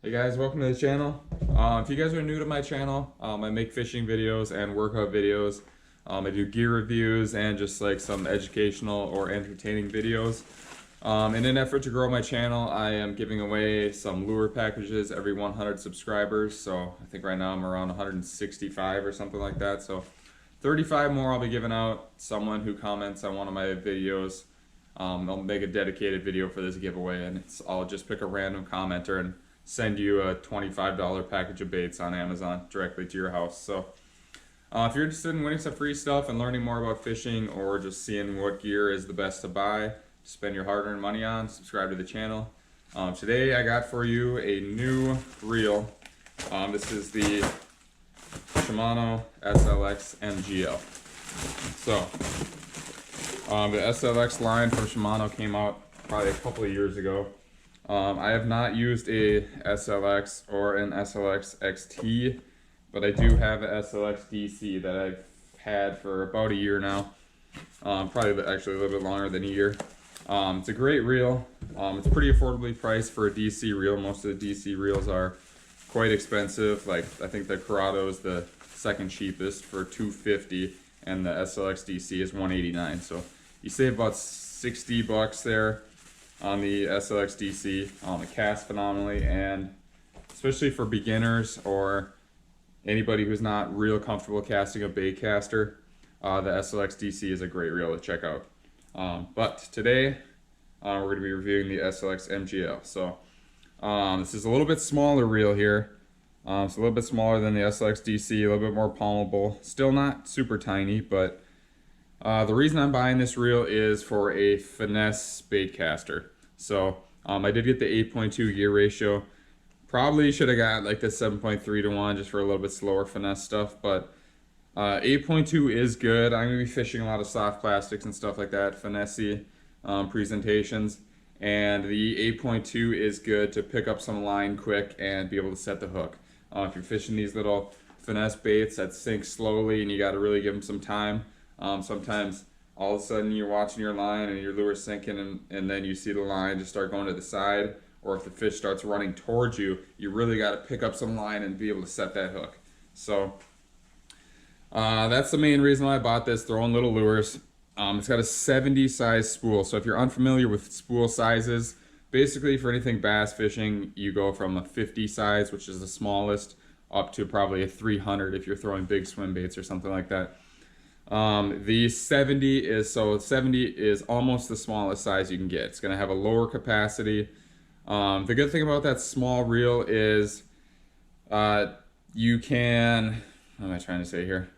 Hey guys, welcome to the channel. If you guys are new to my channel, I make fishing videos and workout videos. I do gear reviews and just like some educational or entertaining videos. In an effort to grow my channel, I am giving away some lure packages every 100 subscribers. So I think right now I'm around 165 or something like that. So 35 more I'll be giving out. Someone who comments on one of my videos, I'll make a dedicated video for this giveaway, and I'll just pick a random commenter and send you a $25 package of baits on Amazon directly to your house. So if you're interested in winning some free stuff and learning more about fishing, or just seeing what gear is the best to buy to spend your hard-earned money on, subscribe to the channel. Today I got for you a new reel. This is the Shimano SLX MGl. So the SLX line from Shimano came out probably a couple of years ago. I have not used a SLX or an SLX XT, but I do have an SLX DC that I've had for about a year now. Probably actually a little bit longer than a year. It's a great reel. It's pretty affordably priced for a DC reel. Most of the DC reels are quite expensive. Like I think the Corrado is the second cheapest for $250, and the SLX DC is $189. So you save about $60 there on the SLX DC. It casts phenomenally, and especially for beginners or anybody who's not real comfortable casting a bait caster, the SLX DC is a great reel to check out. But today we're going to be reviewing the SLX MGL. So this is a little bit smaller reel here. It's a little bit smaller than the SLX DC, a little bit more palmable. Still not super tiny, but the reason I'm buying this reel is for a Finesse bait caster. So I did get the 8.2 gear ratio. Probably should have got like the 7.3 to 1 just for a little bit slower finesse stuff, but 8.2 is good. I'm going to be fishing a lot of soft plastics and stuff like that, finesse presentations, and the 8.2 is good to pick up some line quick and be able to set the hook. If you're fishing these little finesse baits that sink slowly and you got to really give them some time, sometimes all of a sudden you're watching your line and your lure's sinking, and then you see the line just start going to the side, or if the fish starts running towards you, you really got to pick up some line and be able to set that hook. So that's the main reason why I bought this, throwing little lures. It's got a 70 size spool. So if you're unfamiliar with spool sizes, basically for anything bass fishing, you go from a 50 size, which is the smallest, up to probably a 300 if you're throwing big swim baits or something like that. The 70 is almost the smallest size you can get. It's going to have a lower capacity. The good thing about that small reel is you can, what am I trying to say here?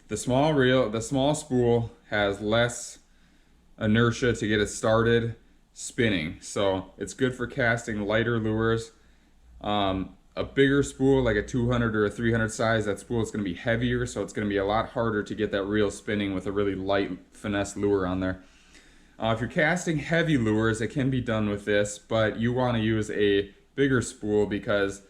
The small spool has less inertia to get it started spinning. So it's good for casting lighter lures. A bigger spool, like a 200 or a 300 size, that spool is going to be heavier, so it's going to be a lot harder to get that reel spinning with a really light finesse lure on there. If you're casting heavy lures, it can be done with this, but you want to use a bigger spool, because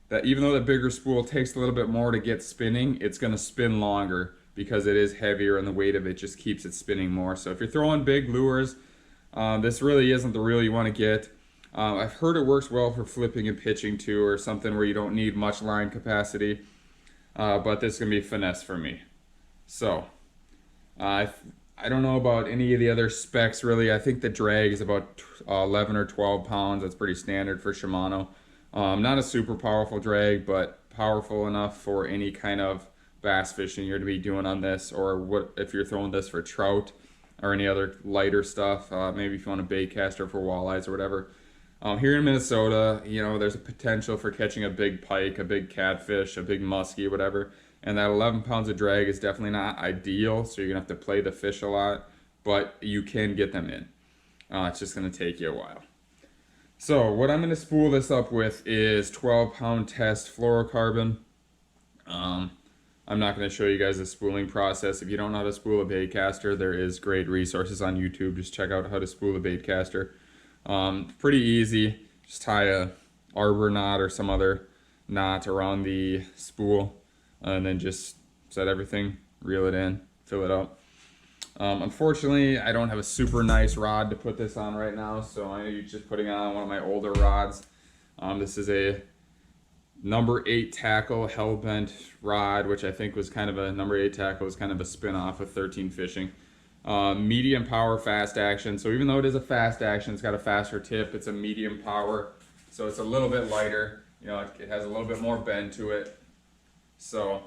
that even though the bigger spool takes a little bit more to get spinning, it's going to spin longer because it is heavier and the weight of it just keeps it spinning more. So if you're throwing big lures, this really isn't the reel you want to get. I've heard it works well for flipping and pitching too, or something where you don't need much line capacity, but this is going to be finesse for me. So I don't know about any of the other specs really. I think the drag is about 11 or 12 pounds. That's pretty standard for Shimano. Not a super powerful drag, but powerful enough for any kind of bass fishing you're to be doing on this, or what if you're throwing this for trout or any other lighter stuff. Maybe if you want a bait caster for walleyes or whatever. Here in Minnesota, you know, there's a potential for catching a big pike, a big catfish, a big muskie, whatever. And that 11 pounds of drag is definitely not ideal, so you're going to have to play the fish a lot, but you can get them in. It's just going to take you a while. So what I'm going to spool this up with is 12-pound test fluorocarbon. I'm not going to show you guys the spooling process. If you don't know how to spool a bait caster, there is great resources on YouTube. Just check out how to spool a bait caster. Pretty easy. Just tie a arbor knot or some other knot around the spool, and then just set everything, reel it in, fill it up. Unfortunately, I don't have a super nice rod to put this on right now, so I'm just putting on one of my older rods. This is a number 8 tackle hellbent rod, which I think was kind of a number 8 tackle was kind of a spin-off of 13 Fishing. Medium power, fast action. So even though it is a fast action, it's got a faster tip. It's a medium power, so it's a little bit lighter. You know, it has a little bit more bend to it. So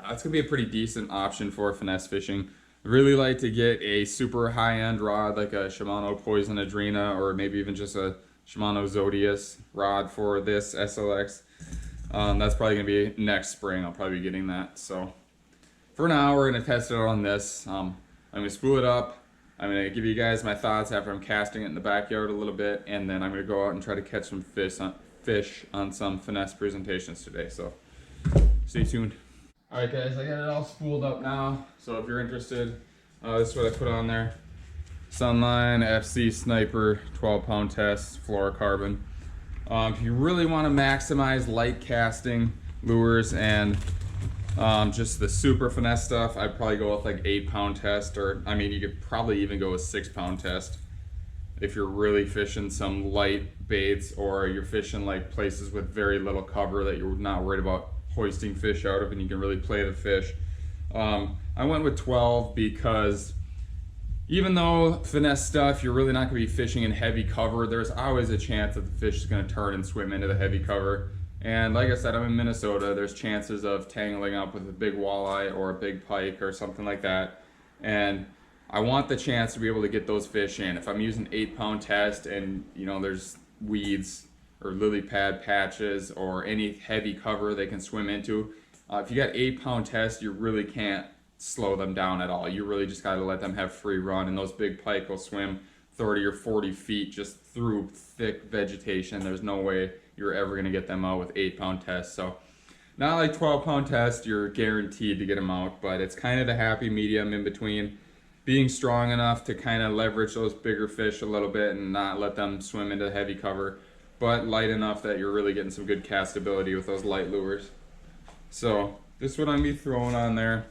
it's gonna be a pretty decent option for finesse fishing. I really like to get a super high-end rod like a Shimano Poison Adrena, or maybe even just a Shimano Zodius rod for this SLX. That's probably gonna be next spring. I'll probably be getting that. So for now, we're gonna test it out on this. I'm gonna spool it up. I'm gonna give you guys my thoughts after I'm casting it in the backyard a little bit, and then I'm gonna go out and try to catch some fish on some finesse presentations today. So stay tuned. All right, guys, I got it all spooled up now. So if you're interested, this is what I put on there. Sunline FC Sniper 12-pound test fluorocarbon. If you really want to maximize light casting lures and just the super finesse stuff, I'd probably go with like 8-pound test, or I mean, you could probably even go with 6-pound test if you're really fishing some light baits, or you're fishing like places with very little cover that you're not worried about hoisting fish out of and you can really play the fish. I went with 12 because even though finesse stuff, you're really not going to be fishing in heavy cover, there's always a chance that the fish is going to turn and swim into the heavy cover. And like I said, I'm in Minnesota. There's chances of tangling up with a big walleye or a big pike or something like that. And I want the chance to be able to get those fish in. If I'm using 8-pound test and, you know, there's weeds or lily pad patches or any heavy cover they can swim into, if you got 8-pound test, you really can't slow them down at all. You really just got to let them have free run, and those big pike will swim 30 or 40 feet just through thick vegetation. There's no way you're ever going to get them out with 8-pound test. So not like 12-pound test, you're guaranteed to get them out, but it's kind of the happy medium in between being strong enough to kind of leverage those bigger fish a little bit and not let them swim into heavy cover, but light enough that you're really getting some good castability with those light lures. So this is what I'm gonna be throwing on there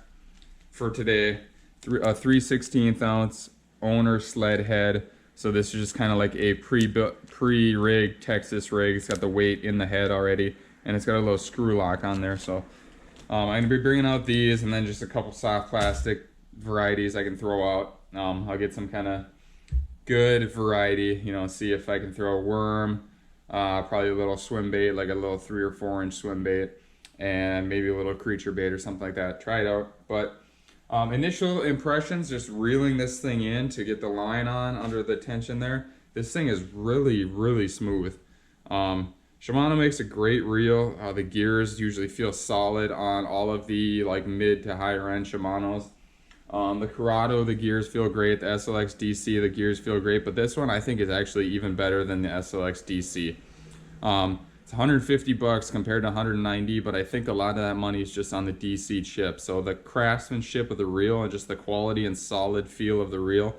for today. A 3/16 ounce owner sled head. So this is just kind of like a pre-rigged Texas rig. It's got the weight in the head already, and it's got a little screw lock on there. So I'm gonna be bringing out these, and then just a couple soft plastic varieties I can throw out. I'll get some kind of good variety, you know, see if I can throw a worm, probably a little swim bait, like a little 3 or 4 inch swim bait, and maybe a little creature bait or something like that. Try it out. But initial impressions, just reeling this thing in to get the line on under the tension there. This thing is really, really smooth. Shimano makes a great reel. The gears usually feel solid on all of the like mid to higher end Shimanos. The Corrado, the gears feel great. The SLX DC, the gears feel great. But this one I think is actually even better than the SLX DC. It's 150 bucks compared to 190, but I think a lot of that money is just on the DC chip. So the craftsmanship of the reel and just the quality and solid feel of the reel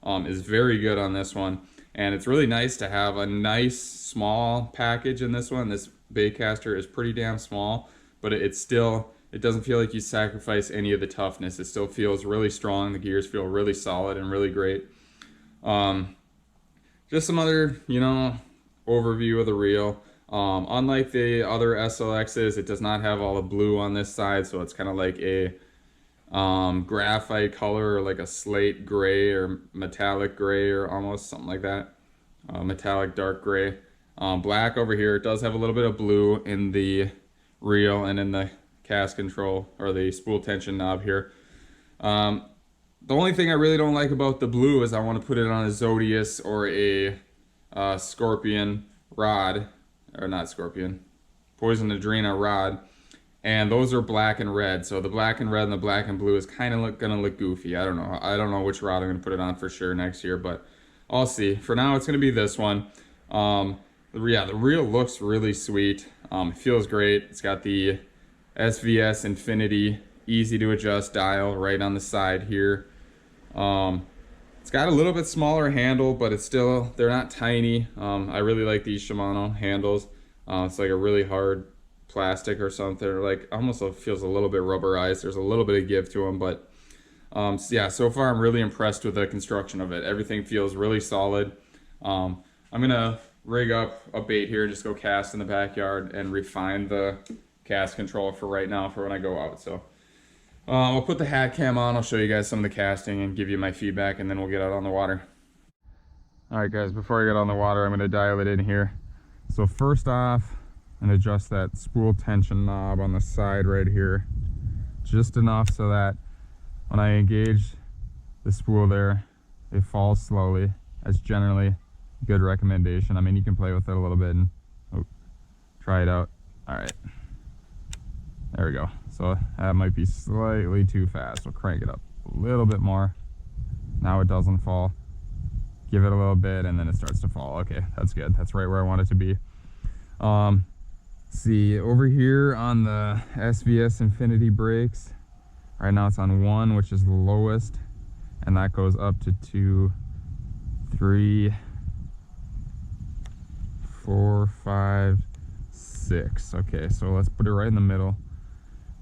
is very good on this one. And it's really nice to have a nice small package in this one. This baitcaster is pretty damn small, but it doesn't feel like you sacrifice any of the toughness. It still feels really strong. The gears feel really solid and really great. Just some other, you know, overview of the reel. Unlike the other SLXs, it does not have all the blue on this side, so it's kind of like a graphite color, or like a slate gray or metallic gray, or almost something like that. Metallic dark gray. Black over here. It does have a little bit of blue in the reel and in the cast control, or the spool tension knob here. The only thing I really don't like about the blue is I want to put it on a Zodius or a Scorpion rod, or not Scorpion, Poison Adrena rod, and those are black and red. So the black and red and the black and blue is kind of gonna look goofy. I don't know which rod I'm gonna put it on for sure next year, but I'll see. For now, it's gonna be this one. Yeah, the reel looks really sweet. It feels great. It's got the SVS Infinity easy to adjust dial right on the side here. It's got a little bit smaller handle, but it's still, they're not tiny. I really like these Shimano handles. It's like a really hard plastic or something, or like almost feels a little bit rubberized. There's a little bit of give to them, but yeah, so far I'm really impressed with the construction of it. Everything feels really solid. I'm gonna rig up a bait here, just go cast in the backyard and refine the cast control for right now for when I go out. So we'll put the hat cam on. I'll show you guys some of the casting and give you my feedback, and then we'll get out on the water. All right, guys, before I get on the water, I'm going to dial it in here. So first off, and adjust that spool tension knob on the side right here, just enough so that when I engage the spool there, it falls slowly. That's generally a good recommendation. I mean, you can play with it a little bit and try it out. All right, there we go. So that might be slightly too fast. We'll crank it up a little bit more. Now it doesn't fall. Give it a little bit and then it starts to fall. Okay, that's good. That's right where I want it to be. See, over here on the SVS Infinity brakes, right now it's on 1, which is the lowest, and that goes up to 2, 3, 4, 5, 6. Okay, so let's put it right in the middle.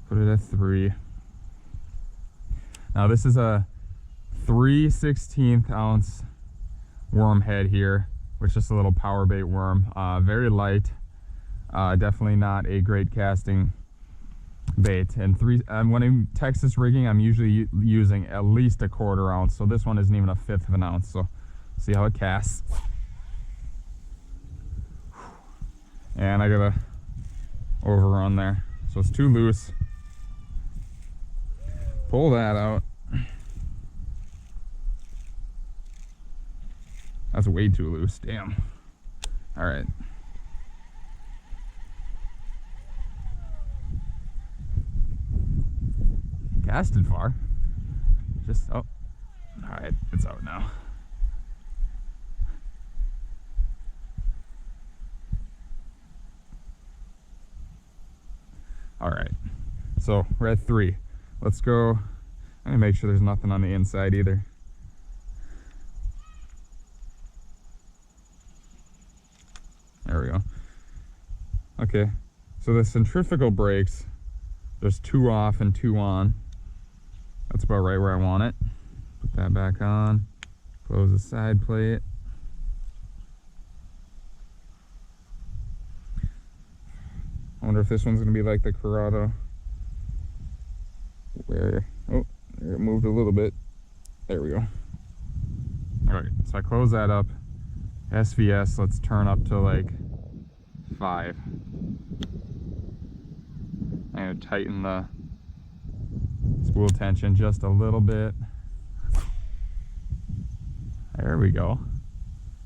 Put it at 3. Now this is a 3/16 ounce worm head here, which is just a little power bait worm. Very light. Definitely not a great casting bait. And when I'm Texas rigging, I'm usually using at least a 1/4 ounce. So this one isn't even a 1/5 of an ounce. So see how it casts. And I got a overrun there, so it's too loose. Pull that out. That's way too loose. Damn. All right. Casted far. Just, oh, all right, it's out now. All right, so we're at 3. Let's go. I'm gonna make sure there's nothing on the inside either. There we go. Okay, so the centrifugal brakes, there's 2 off and 2 on. That's about right where I want it. Put that back on, close the side plate. I wonder if this one's gonna be like the Corrado, where, oh, there it moved a little bit. There we go. All right, so I close that up. SVS, let's turn up to like 5. I'm gonna tighten the spool tension just a little bit. There we go.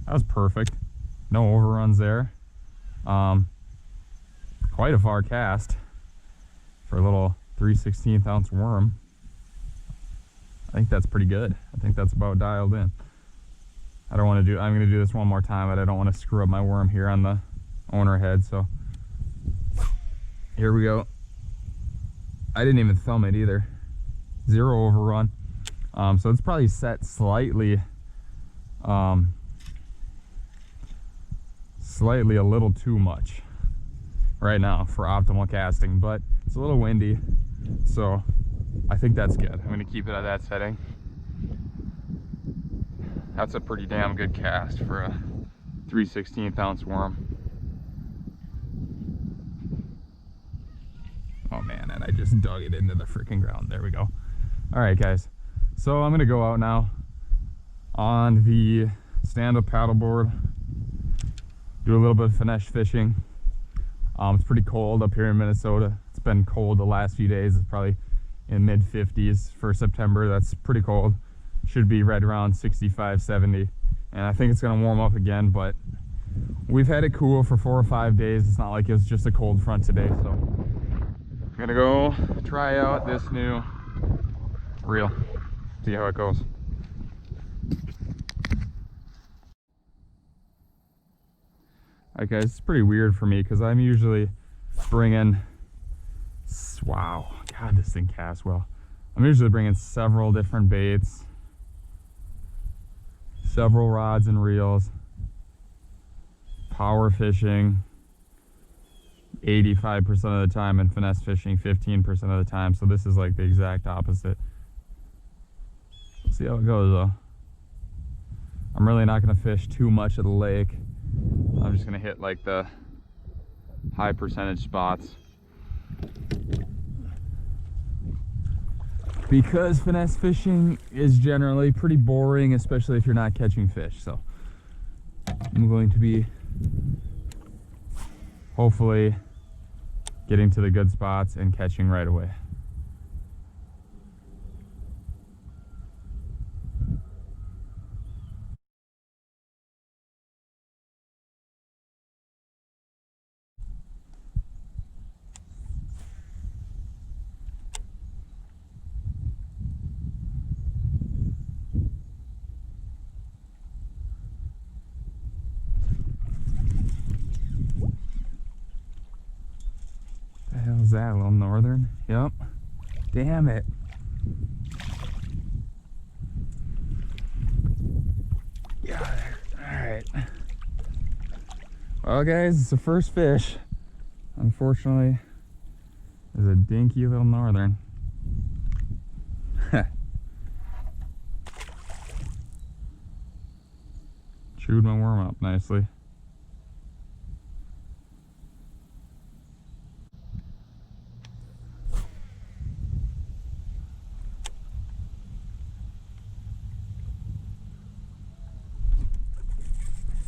That was perfect. No overruns there. Quite a far cast for a little 3/16 ounce worm. I think that's pretty good. I think that's about dialed in. I'm gonna do this one more time, but I don't want to screw up my worm here on the owner head, so here we go. I didn't even thumb it either. 0 overrun. So it's probably set slightly a little too much right now for optimal casting, but it's a little windy, so I think that's good. I'm gonna keep it at that setting. That's a pretty damn good cast for a 3/16 ounce worm. Oh man, and I just dug it into the freaking ground. There we go. All right, guys. So I'm gonna go out now on the stand-up paddleboard, do a little bit of finesse fishing. It's pretty cold up here in Minnesota. It's been cold the last few days. It's probably in mid-50s for September. That's pretty cold. Should be right around 65, 70. And I think it's gonna warm up again, but we've had it cool for 4 or 5 days. It's not like it was just a cold front today. So I'm gonna go try out this new reel, see how it goes. Alright guys, it's pretty weird for me because I'm usually bringing, wow, God, this thing casts well. I'm usually bringing several different baits, several rods and reels, power fishing 85% of the time and finesse fishing 15% of the time. So this is like the exact opposite. We'll see how it goes though. I'm really not going to fish too much of the lake I'm just gonna hit like the high percentage spots, because finesse fishing is generally pretty boring, especially if you're not catching fish. So I'm going to be hopefully getting to the good spots and catching right away. The hell is that? A little northern? Yep. Damn it. Got it. Alright. Well, guys, it's the first fish. Unfortunately, is a dinky little northern. Chewed my worm up nicely.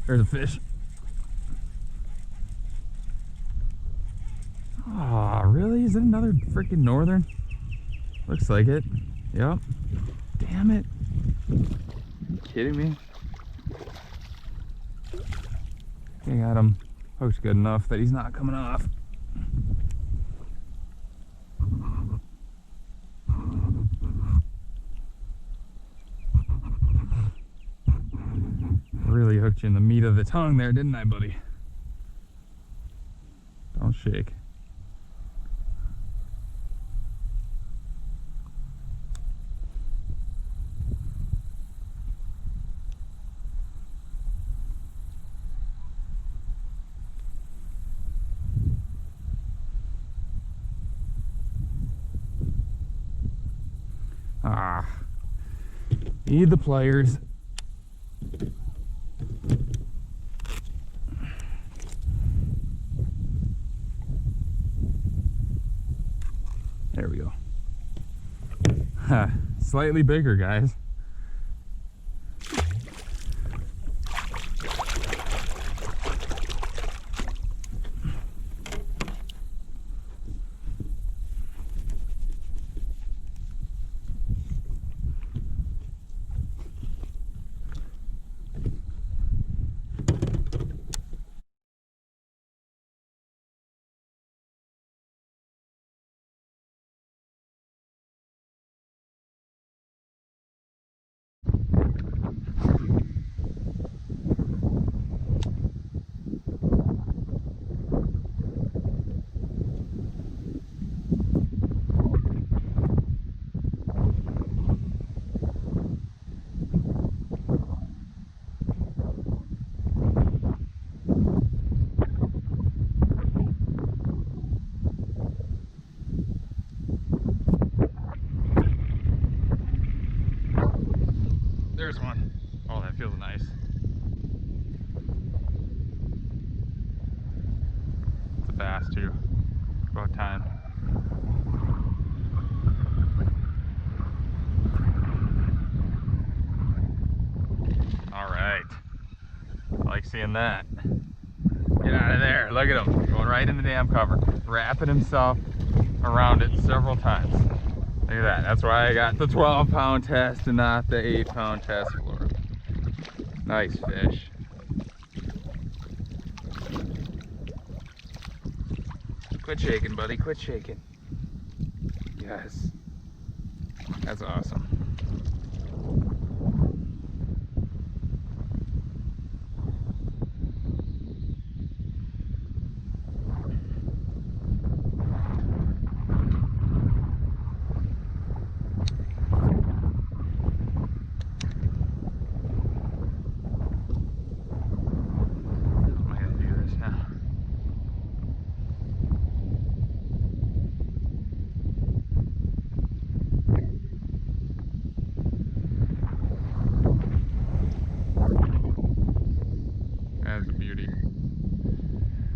There's a fish. Oh, really? Is it another freaking northern? Looks like it. Yep. Damn it. Are you kidding me? I got him hooked good enough that he's not coming off. Really hooked you in the meat of the tongue there, didn't I, buddy? Don't shake. Ah, need the pliers. There we go. Slightly bigger, guys. There's one. Oh, that feels nice. It's a bass too. About time. All right. I like seeing that. Get out of there. Look at him. Going right in the damn cover. Wrapping himself around it several times. Look at that. That's why I got the 12-pound test and not the 8-pound test for him. Nice fish. Quit shaking, buddy. Quit shaking. Yes. That's awesome.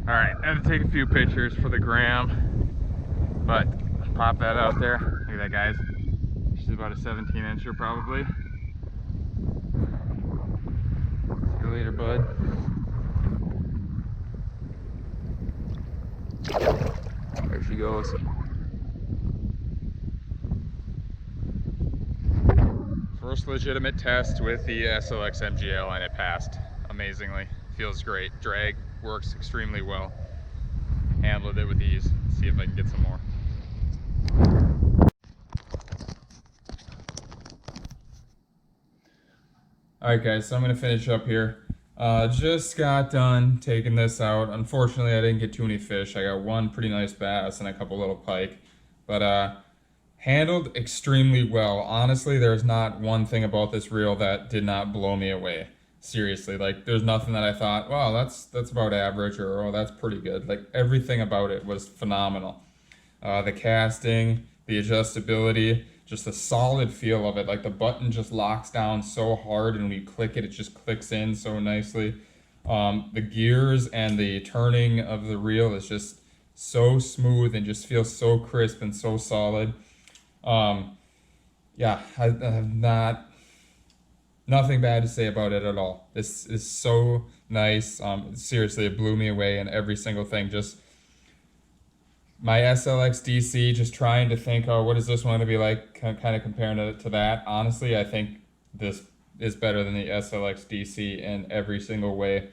All right, I had to take a few pictures for the gram, but pop that out there. Look at that, guys. She's about a 17-incher probably. See you later, bud. There she goes. First legitimate test with the SLX MGl, and it passed amazingly. Feels great. Drag works extremely well. Handled it with ease. Let's see if I can get some more. Alright guys, so I'm going to finish up here. Just got done taking this out. Unfortunately, I didn't get too many fish. I got one pretty nice bass and a couple little pike. But handled extremely well. Honestly, there's not one thing about this reel that did not blow me away. Seriously, like there's nothing that I thought, wow, that's about average, or oh, that's pretty good. Like everything about it was phenomenal. The casting, the adjustability, just the solid feel of it. Like the button just locks down so hard, and when you click it, it just clicks in so nicely. The gears and the turning of the reel is just so smooth and just feels so crisp and so solid. Yeah, I have nothing bad to say about it at all. This is so nice. Seriously, it blew me away in every single thing. Just my SLX DC, just trying to think, oh, what is this one going to be like, kind of comparing it to that. Honestly, I think this is better than the SLX DC in every single way,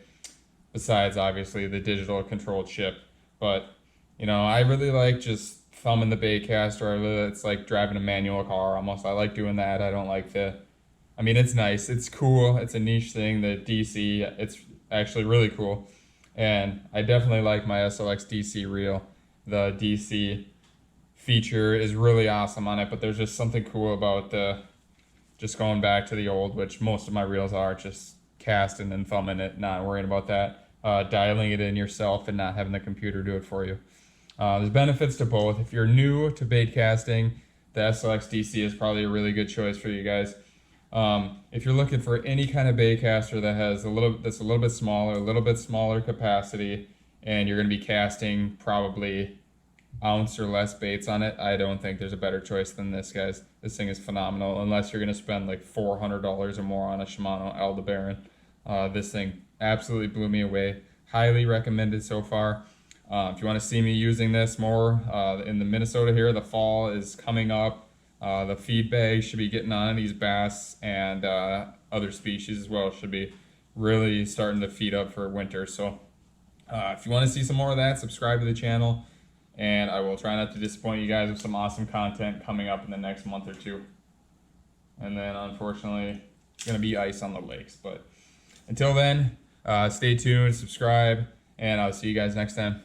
besides obviously the digital controlled ship. But, you know, I really like just thumbing the baitcaster. It's like driving a manual car almost. I like doing that. I don't like I mean, it's nice. It's cool. It's a niche thing. The DC, it's actually really cool. And I definitely like my SLX DC reel. The DC feature is really awesome on it, but there's just something cool about just going back to the old, which most of my reels are, just casting and thumbing it, not worrying about that, dialing it in yourself and not having the computer do it for you. There's benefits to both. If you're new to bait casting, the SLX DC is probably a really good choice for you guys. If you're looking for any kind of bait caster that's a little bit smaller capacity, and you're going to be casting probably ounce or less baits on it, I don't think there's a better choice than this, guys. This thing is phenomenal, unless you're going to spend like $400 or more on a Shimano Aldebaran. This thing absolutely blew me away. Highly recommended so far. If you want to see me using this more in the Minnesota here, the fall is coming up. The feed bag should be getting on these bass and other species as well. Should be really starting to feed up for winter. So if you want to see some more of that, subscribe to the channel, and I will try not to disappoint you guys with some awesome content coming up in the next month or two. And then unfortunately, it's going to be ice on the lakes. But until then, stay tuned, subscribe, and I'll see you guys next time.